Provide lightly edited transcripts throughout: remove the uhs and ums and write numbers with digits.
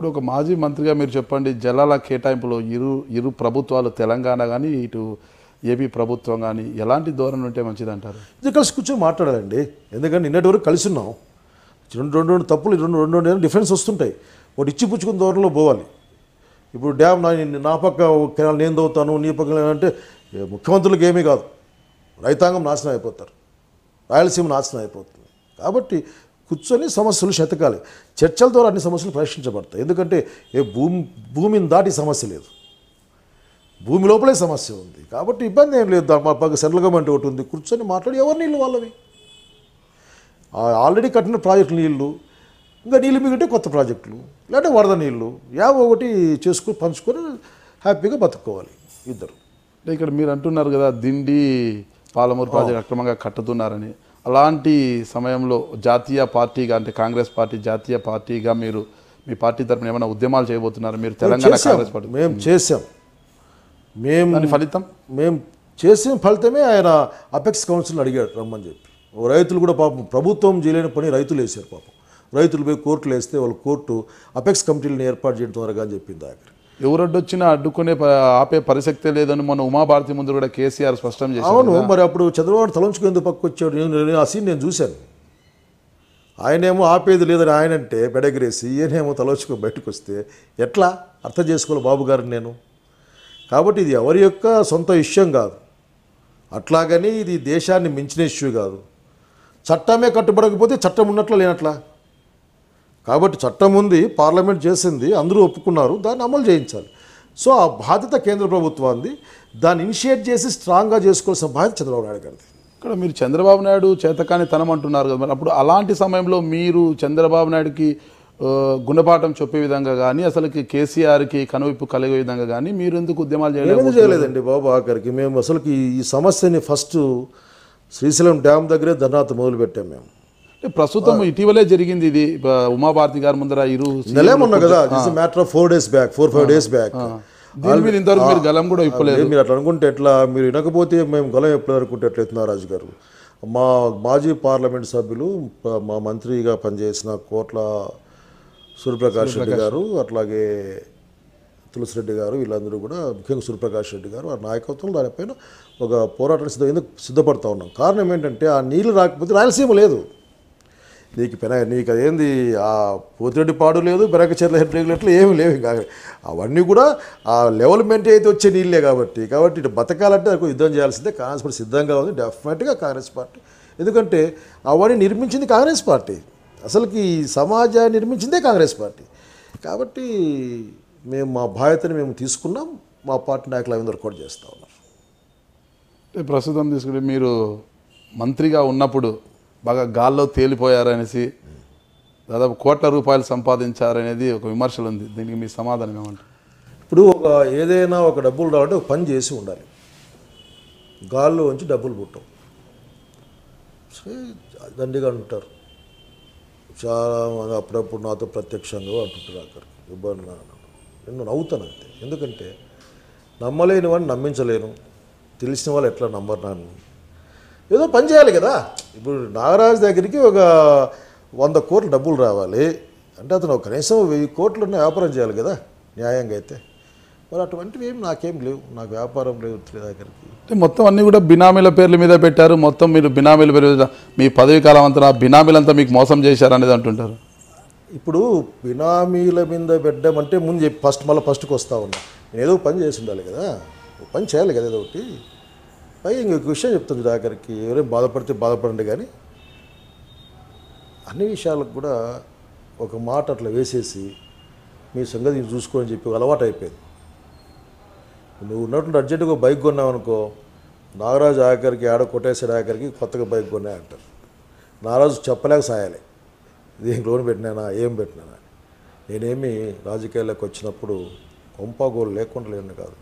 ఇప్పుడు ఒక మాజీ మంత్రిగా మీరు చెప్పండి, జలాల కేటాయింపులో ఇరు ప్రభుత్వాలు తెలంగాణ కానీ ఇటు ఏపీ ప్రభుత్వం కానీ ఎలాంటి ధోరణి ఉంటే మంచిది అంటారు? ఇది కలిసి కూర్చొని మాట్లాడాలండి. ఎందుకంటే నిన్నటి వరకు కలిసి ఉన్నాం. రెండు తప్పులు రెండు డిఫరెన్స్ వస్తుంటాయి. ఒకటి ఇచ్చి పుచ్చుకున్న ధోరణిలో పోవాలి. ఇప్పుడు డ్యామ్ నా పక్క కెనాల్ నేను దవ్వుతాను, నీ పక్క అంటే ముఖ్యమంత్రులకు ఏమీ కాదు, రైతాంగం నాశనం అయిపోతారు, రాయలసీమ నాశనం అయిపోతుంది. కాబట్టి కూర్చొని సమస్యలు శతకాలి. చర్చల ద్వారా అన్ని సమస్యలు పరిష్కరించబడతాయి. ఎందుకంటే భూమిని దాటి సమస్య లేదు, భూమి లోపలే సమస్య ఉంది. కాబట్టి ఇబ్బంది ఏం లేదు. మా పక్క సెంట్రల్ గవర్నమెంట్ ఒకటి ఉంది, కూర్చొని మాట్లాడి ఎవరి నీళ్ళు వాళ్ళవి. ఆల్రెడీ కట్టిన ప్రాజెక్టులు నీళ్ళు, ఇంకా నీళ్ళు మిగిలితే కొత్త ప్రాజెక్టులు, లేదంటే వరద నీళ్ళు, ఒకటి చేసుకొని పంచుకొని హ్యాపీగా బతుక్కోవాలి ఇద్దరు. ఇక్కడ మీరు అంటున్నారు కదా దిండి పాలమూరు ప్రాజెక్ట్ అక్రమంగా కట్టుతున్నారని. అలాంటి సమయంలో జాతీయ పార్టీగా అంటే కాంగ్రెస్ పార్టీ జాతీయ పార్టీగా మీరు మీ పార్టీ తరఫున ఏమైనా ఉద్యమాలు చేయబోతున్నారు? మీరు తెలంగాణ కాంగ్రెస్ పార్టీ మేము చేసాం. ఫలితం మేము చేసిన ఫలితమే ఆయన అపెక్స్ కౌన్సిల్ అడిగాడు రమ్మని చెప్పి. రైతులు కూడా పాపం ప్రభుత్వం చేయలేని పని రైతులు వేసారు. పాపం రైతులు పోయి కోర్టులు వేస్తే వాళ్ళు కోర్టు అపెక్స్ కమిటీలను ఏర్పాటు చేయడం త్వరగా అని చెప్పింది. ఆఖరి ఎవరొడ్డొచ్చినా అడ్డుకునే ఆపే పరిశక్తే లేదని మన ఉమాభారతి ముందు కూడా కేసీఆర్ స్పష్టం చేశారు. అవును, మరి అప్పుడు చంద్రబాబు తలంచుకు ఎందుకు పక్కకు వచ్చాడు? ఆ సీన్ నేను చూశాను. ఆయనేమో ఆపేది లేదని ఆయనంటే పెడగిరేసి ఈయనేమో తలంచుకు బయటకు వస్తే ఎట్లా అర్థం చేసుకోవాలి బాబు గారిని నేను? కాబట్టి ఇది ఎవరి యొక్క సొంత విషయం కాదు, అట్లాగని ఇది దేశాన్ని మించిన ఇష్యూ కాదు. చట్టమే కట్టుబడకపోతే చట్టం ఉన్నట్లా లేనట్లా. కాబట్టి చట్టం ఉంది, పార్లమెంట్ చేసింది, అందరూ ఒప్పుకున్నారు, దాన్ని అమలు చేయించాలి. సో ఆ బాధ్యత కేంద్ర ప్రభుత్వాన్ని, దాన్ని ఇనిషియేట్ చేసి స్ట్రాంగ్గా చేసుకోవాల్సిన బాధ్యత చంద్రబాబు నాయుడు గారిది. ఇక్కడ మీరు చంద్రబాబు నాయుడు చేతకాని తనం అంటున్నారు కదా, మరి అప్పుడు అలాంటి సమయంలో మీరు చంద్రబాబు నాయుడుకి గుణపాఠం చెప్పే విధంగా కానీ అసలుకి కేసీఆర్కి కనువిప్పు కలిగే విధంగా కానీ మీరు ఎందుకు ఉద్యమాలు చేయలేదండి బాబు? ఆఖరికి మేము అసలుకి ఈ సమస్యని ఫస్ట్ శ్రీశైలం డ్యామ్ దగ్గరే ధర్నాతో మొదలు పెట్టాం మేము. ప్రస్తుతం ఇటీవలే జరిగింది ఇది, ఉమాభారతి గారి ముందర నెలేమన్నా కదా, మ్యాటర్ ఆఫ్ 4-5 days బ్యాక్. ఇంతవరకు మీరు గలం కూడా ఇప్పలేదు. మీరు అట్లా అనుకుంటే ఎట్లా? మీరు వినకపోతే మేము గలం ఎప్పుడు అనుకుంటే ఎట్లయితే నారాజు గారు, మా మాజీ పార్లమెంట్ సభ్యులు, మా మంత్రిగా పనిచేసిన కోట్ల సూర్యప్రకాష్ రెడ్డి గారు, అట్లాగే తులసిరెడ్డి గారు, వీళ్ళందరూ కూడా, ముఖ్యంగా సూర్యప్రకాష్ రెడ్డి గారు, ఆ నాయకత్వం దానిపైన ఒక పోరాటం సిద్ధపడతా ఉన్నాం. కారణం ఏంటంటే ఆ నీళ్ళు రాకపోతే రాయలసీమ లేదు. నీకు అదేంది, ఆ పోతిరెడ్డిపాడు లేదు, బెరకచెర్ల హెడ్ రెగ్యులేటర్లు ఏమీ లేవు. ఇంకా అవన్నీ కూడా ఆ లెవెల్ మెయింటైన్ అయితే వచ్చే నీళ్ళే. కాబట్టి ఇటు బతకాలంటే అది యుద్ధం చేయాల్సిందే. కాంగ్రెస్ పార్టీ సిద్ధంగా ఉంది, డెఫినెట్గా కాంగ్రెస్ పార్టీ. ఎందుకంటే అవన్నీ నిర్మించింది కాంగ్రెస్ పార్టీ, అసలుకి సమాజాన్ని నిర్మించిందే కాంగ్రెస్ పార్టీ. కాబట్టి మేము మా బాధ్యతని మేము తీసుకున్నాం. మా పార్టీ నాయకులు అవి వర్కౌట్ చేస్తూ ఉన్నారు. ప్రస్తుతం తీసుకుంటే మీరు మంత్రిగా ఉన్నప్పుడు బాగా గాల్లో తేలిపోయారనేసి దాదాపు కోట్ల రూపాయలు సంపాదించారనేది ఒక విమర్శలు ఉంది. దీనికి మీ సమాధానం ఏమంటారు? ఇప్పుడు ఏదైనా ఒక డబ్బులు రావాలంటే ఒక పని చేసి ఉండాలి. గాల్లో ఉంచి డబ్బులు పుట్టం. దండిగా అంటారు చాలామంది, అప్పుడప్పుడు నాతో ప్రత్యక్షంగా అంటుంటారు. అక్కడికి ఇబ్బంది నేను నవ్వుతాను అంతే. ఎందుకంటే నమ్మలేని వాడిని నమ్మించలేను, తెలిసిన వాళ్ళు ఎట్లా నమ్మరు నన్ను? ఏదో పని చేయాలి కదా. ఇప్పుడు నాగరాజు దగ్గరికి ఒక 100 కోట్లు డబ్బులు రావాలి అంటే అతను కనీసం 1000 కోట్లు వ్యాపారం చేయాలి కదా న్యాయంగా అయితే. మరి అటువంటివి ఏమి నాకేం లేవు, నాకు వ్యాపారం లేదు దగ్గరికి. మొత్తం అన్నీ కూడా బినామీల పేర్ల మీద పెట్టారు. మొత్తం మీరు బినామీల పేరు మీద మీ పదవి కాలం అంతా బినామీలంతా మీకు మోసం చేశారు అనేది అంటుంటారు. ఇప్పుడు బినామీల మీద పెట్టమంటే ముందు ఫస్ట్కి వస్తూ ఉన్నా. నేను ఏదో పని చేసి ఉండాలి కదా, పని చేయాలి కదా ఏదో ఒకటి. పైగా ఇంకొక విషయం చెప్తుంది దగ్గరికి, ఎవరైనా బాధపడితే బాధపడండి, కానీ అన్ని విషయాలకు కూడా ఒక మాట అట్లా వేసేసి మీ సంగతి చూసుకోని చెప్పి అలవాటు అయిపోయింది. నువ్వు ఉన్నటువంటి అర్జెంటుగా బైక్ కొన్నావు అనుకో, నాగరాజు ఆఖరికి ఆడ కొట్టేసాడు, ఆఖరికి కొత్తగా బైక్ కొన్నా అంటారు. నాగరాజు చెప్పలేక సాయాలి, దీనికి లోన్ పెట్టినానా ఏం పెట్టినానా. నేనేమి రాజకీయాల్లోకి వచ్చినప్పుడు కొంపాగోలు లేకుండా లేను కాదు.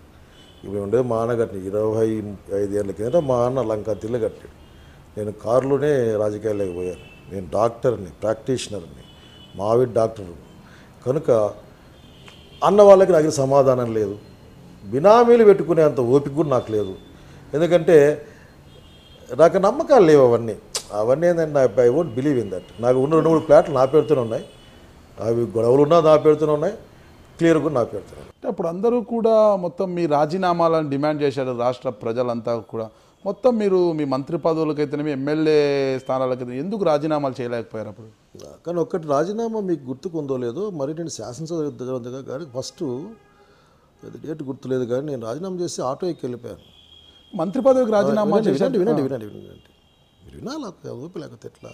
ఇప్పుడు ఉండేది మా అన్న కట్టిన 25 ఏళ్ళ కిందట మా అన్న లంకా తిల్లు కట్టాడు. నేను కారులోనే రాజకీయాల్లోకి పోయాను. నేను డాక్టర్ని, ప్రాక్టీషనర్ని, మావిడ్ డాక్టర్. కనుక అన్న వాళ్ళకి నాకు సమాధానం లేదు, బినామీలు పెట్టుకునే అంత ఓపిక కూడా నాకు లేదు. ఎందుకంటే నాకు నమ్మకాలు లేవు అవన్నీ ఏంటంటే I won't believe in that. నాకు ఉన్న 2-3 ఫ్లాట్లు నా పేరుతోనే ఉన్నాయి, అవి గొడవలు ఉన్నా నా పేరుతోనే ఉన్నాయి, క్లియర్గా నాకు పెడతాను. అంటే అప్పుడు అందరూ కూడా మొత్తం మీ రాజీనామాలను డిమాండ్ చేశారు రాష్ట్ర ప్రజలంతా కూడా. మొత్తం మీరు మీ మంత్రి పదవులకైతేనేమి ఎమ్మెల్యే స్థానాలకైతే ఎందుకు రాజీనామాలు చేయలేకపోయారు అప్పుడు? కానీ ఒక్కటి రాజీనామా మీకు గుర్తుకుందో లేదో, మరి నేను శాసనసభ కానీ ఫస్ట్ డేట్ గుర్తులేదు, కానీ నేను రాజీనామా చేసి ఆటో ఎక్కి వెళ్ళిపోయాను. మంత్రి పదవికి రాజీనామా చేశారు. వినండి మీరు వినాలి, ఊపి లేకపోతే ఎట్లా?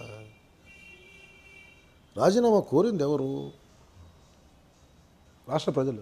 రాజీనామా కోరింది ఎవరు? రాష్ట్ర ప్రజలు.